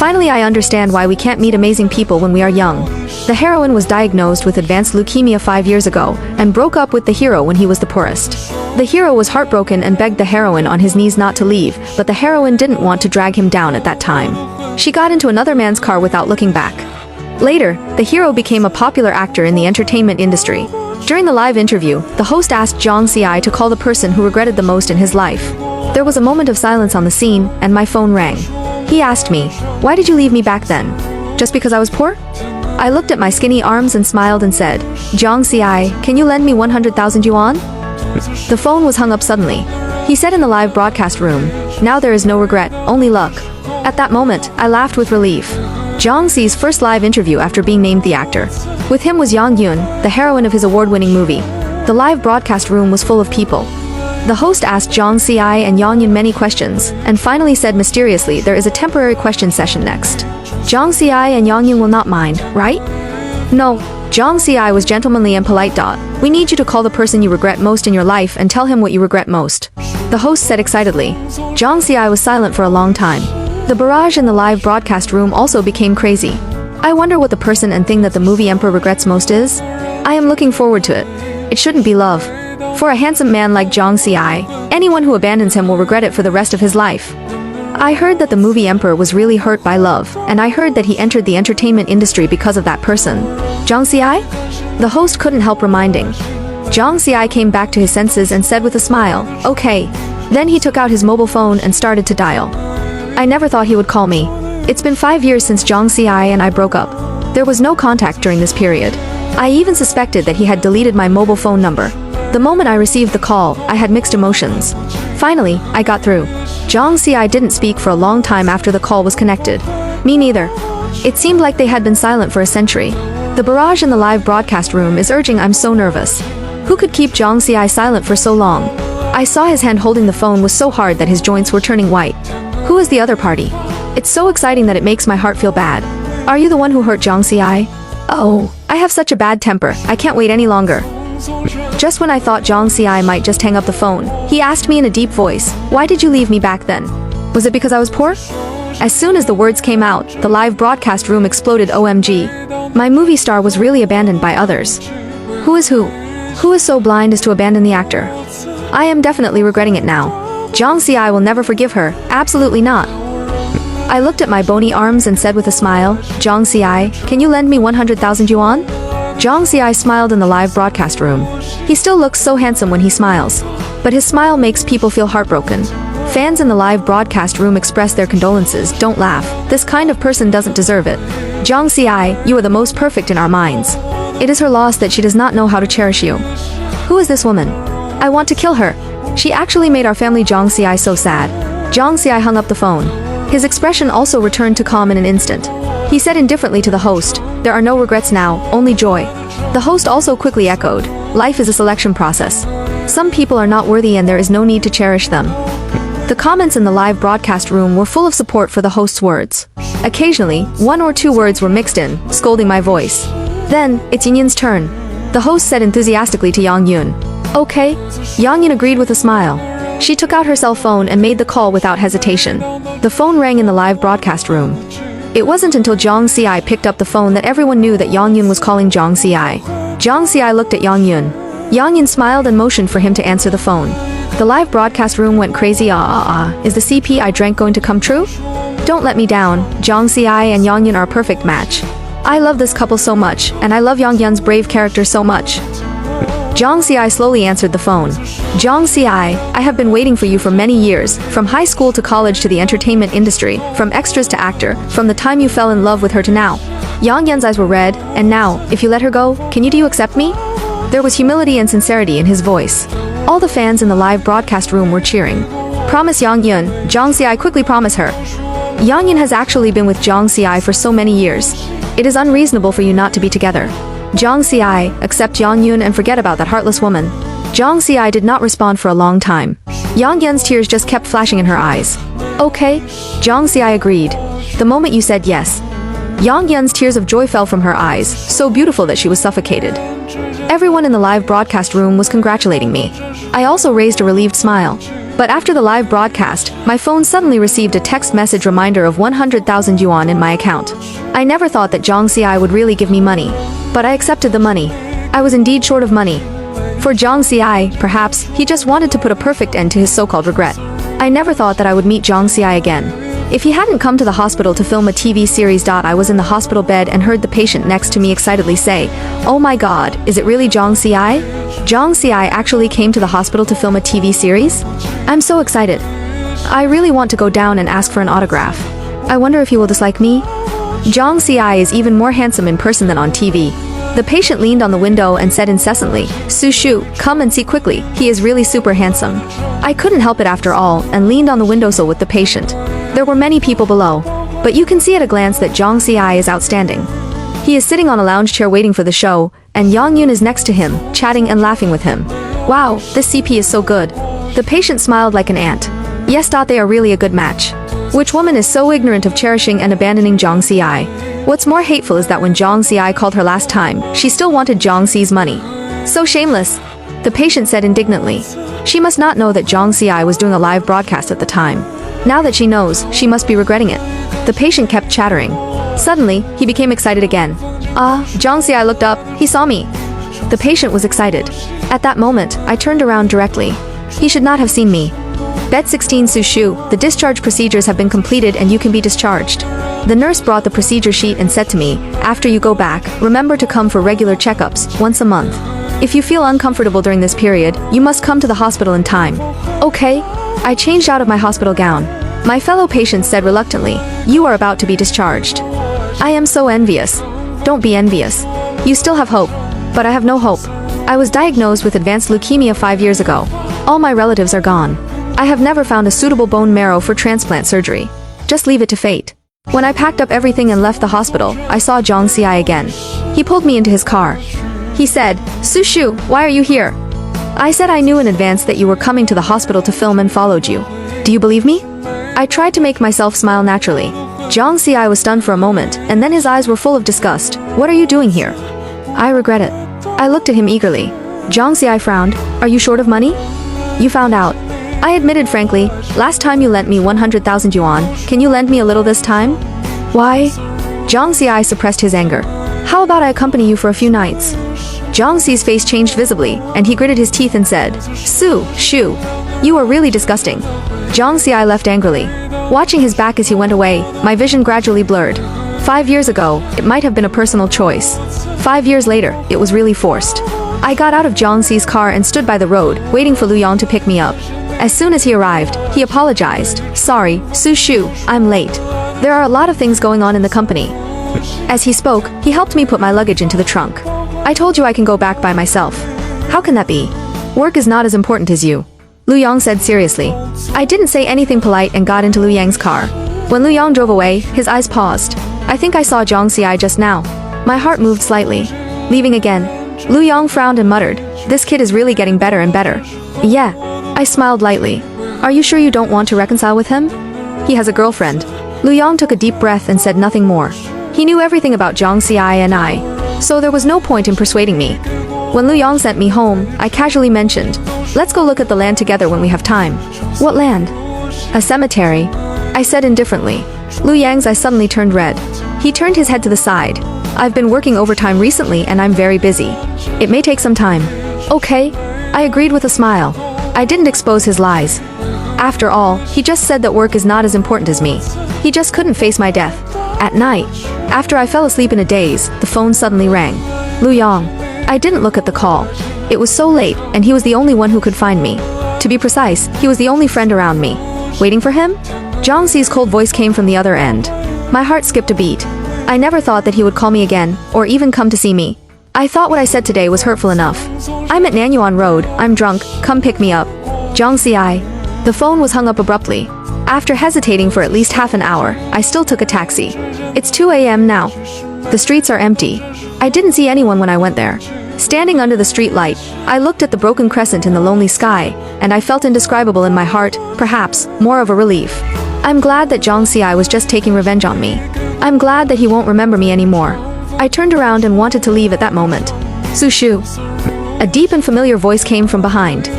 Finally, I understand why we can't meet amazing people when we are young. The heroine was diagnosed with advanced leukemia 5 years ago and broke up with the hero when he was the poorest. The hero was heartbroken and begged the heroine on his knees not to leave, but the heroine didn't want to drag him down at that time. She got into another man's car without looking back. Later, the hero became a popular actor in the entertainment industry. During the live interview, the host asked Jong Si to call the person who regretted the most in his life. There was a moment of silence on the scene, and my phone rang. He asked me, "Why did you leave me back then? Just because I was poor?" I looked at my skinny arms and smiled and said, "Jong Si, can you lend me 100,000 yuan?" The phone was hung up suddenly. He said in the live broadcast room, "Now there is no regret, only luck." At that moment, I laughed with relief. Jong Si's first live interview after being named the actor. With him was Yang Yun, the heroine of his award-winning movie. The live broadcast room was full of people. The host asked Jong Si and Yang Yun many questions, and finally said mysteriously there is a temporary question session next. Jong Si and Yang Yun will not mind, right? No. Jong Si was gentlemanly and polite. We need you to call the person you regret most in your life and tell him what you regret most. The host said excitedly. Jong Si was silent for a long time. The barrage in the live broadcast room also became crazy. I wonder what the person and thing that the movie emperor regrets most is? I am looking forward to it. It shouldn't be love. For a handsome man like Jong Si, anyone who abandons him will regret it for the rest of his life. I heard that the movie emperor was really hurt by love, and I heard that he entered the entertainment industry because of that person. Jong Si? The host couldn't help reminding. Jong Si came back to his senses and said with a smile, "Okay." Then he took out his mobile phone and started to dial. I never thought he would call me. It's been 5 years since Jong Si and I broke up. There was no contact during this period. I even suspected that he had deleted my mobile phone number. The moment I received the call, I had mixed emotions. Finally, I got through. Jong Si didn't speak for a long time after the call was connected. Me neither. It seemed like they had been silent for a century. The barrage in the live broadcast room is urging. I'm so nervous. Who could keep Jong Si silent for so long? I saw his hand holding the phone was so hard that his joints were turning white. Who is the other party? It's so exciting that it makes my heart feel bad. Are you the one who hurt Jong Si? Oh, I have such a bad temper, I can't wait any longer. Just when I thought Jong Si might just hang up the phone, he asked me in a deep voice, "Why did you leave me back then? Was it because I was poor?" As soon as the words came out, the live broadcast room exploded. OMG. My movie star was really abandoned by others. Who is who? Who is so blind as to abandon the actor? I am definitely regretting it now. Jong Si will never forgive her, absolutely not. I looked at my bony arms and said with a smile, "Jong Si, can you lend me 100,000 yuan?" Jong Si smiled in the live broadcast room. He still looks so handsome when he smiles. But his smile makes people feel heartbroken. Fans in the live broadcast room express their condolences. Don't laugh. This kind of person doesn't deserve it. Jong Si, you are the most perfect in our minds. It is her loss that she does not know how to cherish you. Who is this woman? I want to kill her. She actually made our family Jong Si so sad. Jong Si hung up the phone. His expression also returned to calm in an instant. He said indifferently to the host, "There are no regrets now, only joy." The host also quickly echoed, "Life is a selection process. Some people are not worthy and there is no need to cherish them." The comments in the live broadcast room were full of support for the host's words. Occasionally, one or two words were mixed in, scolding my voice. Then, it's Yang Yun's turn. The host said enthusiastically to Yang Yun. "Okay." Yang Yun agreed with a smile. She took out her cell phone and made the call without hesitation. The phone rang in the live broadcast room. It wasn't until Jong Si picked up the phone that everyone knew that Yang Yun was calling Jong Si. Jong Si looked at Yang Yun. Yang Yun smiled and motioned for him to answer the phone. The live broadcast room went crazy. Is the CP I drank going to come true? Don't let me down. Jong Si and Yang Yun are a perfect match. I love this couple so much, and I love Yang Yun's brave character so much. Jong Si slowly answered the phone. Jong Si, I have been waiting for you for many years, from high school to college to the entertainment industry, from extras to actor, from the time you fell in love with her to now. Yang Yun's eyes were red, and now, if you let her go, do you accept me? There was humility and sincerity in his voice. All the fans in the live broadcast room were cheering. Promise Yang Yun, Jong Si quickly promise her. Yang Yun has actually been with Jong Si for so many years. It is unreasonable for you not to be together. Jong Si, accept Yang Yun and forget about that heartless woman. Jong Si did not respond for a long time. Yang Yun's tears just kept flashing in her eyes. Okay. Jong Si agreed. The moment you said yes. Yang Yun's tears of joy fell from her eyes, so beautiful that she was suffocated. Everyone in the live broadcast room was congratulating me. I also raised a relieved smile. But after the live broadcast, my phone suddenly received a text message reminder of 100,000 yuan in my account. I never thought that Zhang Xiai would really give me money. But I accepted the money. I was indeed short of money. For Zhang Xiai, perhaps, he just wanted to put a perfect end to his so-called regret. I never thought that I would meet Zhang Xiai again. If he hadn't come to the hospital to film a TV series. I was in the hospital bed and heard the patient next to me excitedly say, "Oh my god, is it really Zhang Xiai? Zhang Xiai actually came to the hospital to film a TV series? I'm so excited. I really want to go down and ask for an autograph. I wonder if he will dislike me." Zhang Xiai is even more handsome in person than on TV. The patient leaned on the window and said incessantly, "Su Shu, come and see quickly, he is really super handsome." I couldn't help it after all, and leaned on the windowsill with the patient. There were many people below, but you can see at a glance that Zhang Xiai is outstanding. He is sitting on a lounge chair waiting for the show, and Yang Yun is next to him, chatting and laughing with him. Wow, this CP is so good. The patient smiled like an ant. Yes, they are really a good match. Which woman is so ignorant of cherishing and abandoning Zhang Xiai? What's more hateful is that when Zhang Xiai called her last time, she still wanted Zhang Xi's money. So shameless, the patient said indignantly. She must not know that Zhang Xiai was doing a live broadcast at the time. Now that she knows, she must be regretting it. The patient kept chattering. Suddenly, he became excited again. Zhang Xiai looked up, he saw me. The patient was excited. At that moment, I turned around directly. He should not have seen me. Bed 16 Su Shu, the discharge procedures have been completed and you can be discharged. The nurse brought the procedure sheet and said to me, "After you go back, remember to come for regular checkups, once a month. If you feel uncomfortable during this period, you must come to the hospital in time." Okay. I changed out of my hospital gown. My fellow patient said reluctantly, "You are about to be discharged." I am so envious. Don't be envious. You still have hope. But I have no hope. I was diagnosed with advanced leukemia 5 years ago. All my relatives are gone. I have never found a suitable bone marrow for transplant surgery. Just leave it to fate. When I packed up everything and left the hospital, I saw Zhang Xiai again. He pulled me into his car. He said, "Su Shu, why are you here?" I said I knew in advance that you were coming to the hospital to film and followed you. Do you believe me? I tried to make myself smile naturally. Zhang Xiai was stunned for a moment, and then his eyes were full of disgust. "What are you doing here?" "I regret it." I looked at him eagerly. Zhang Xiai frowned. "Are you short of money?" "You found out." I admitted frankly, "Last time you lent me 100,000 yuan, can you lend me a little this time?" "Why?" Zhang Xiai suppressed his anger. "How about I accompany you for a few nights?" Zhang Xi's face changed visibly, and he gritted his teeth and said, "Su Shu, you are really disgusting." Zhang Xiai left angrily. Watching his back as he went away, my vision gradually blurred. 5 years ago, it might have been a personal choice. 5 years later, it was really forced. I got out of Zhang Xi's car and stood by the road, waiting for Lu Yang to pick me up. As soon as he arrived, he apologized. "Sorry, Su Shu, I'm late. There are a lot of things going on in the company." As he spoke, he helped me put my luggage into the trunk. "I told you I can go back by myself." "How can that be? Work is not as important as you," Lu Yang said seriously. I didn't say anything polite and got into Lu Yang's car. When Lu Yang drove away, his eyes paused. "I think I saw Zhang Xiai just now." My heart moved slightly. Leaving again, Lu Yang frowned and muttered, "This kid is really getting better and better." "Yeah." I smiled lightly. "Are you sure you don't want to reconcile with him?" "He has a girlfriend." Lu Yang took a deep breath and said nothing more. He knew everything about Zhang Xiai and I, so there was no point in persuading me. When Lu Yang sent me home, I casually mentioned, "Let's go look at the land together when we have time." "What land?" "A cemetery," I said indifferently. Lu Yang's eyes suddenly turned red. He turned his head to the side. "I've been working overtime recently and I'm very busy. It may take some time." "Okay," I agreed with a smile. I didn't expose his lies. After all, he just said that work is not as important as me. He just couldn't face my death. At night, after I fell asleep in a daze, the phone suddenly rang. Lu Yang. I didn't look at the call. It was so late, and he was the only one who could find me. To be precise, he was the only friend around me. Waiting for him? Zhang Xi's cold voice came from the other end. My heart skipped a beat. I never thought that he would call me again, or even come to see me. I thought what I said today was hurtful enough. "I'm at Nanyuan Road, I'm drunk, come pick me up." Zhang Xiai. The phone was hung up abruptly. After hesitating for at least half an hour, I still took a taxi. It's 2 a.m. now. The streets are empty. I didn't see anyone when I went there. Standing under the street light, I looked at the broken crescent in the lonely sky, and I felt indescribable in my heart, perhaps, more of a relief. I'm glad that Zhang Xiai was just taking revenge on me. I'm glad that he won't remember me anymore. I turned around and wanted to leave at that moment. "Su Shu." A deep and familiar voice came from behind.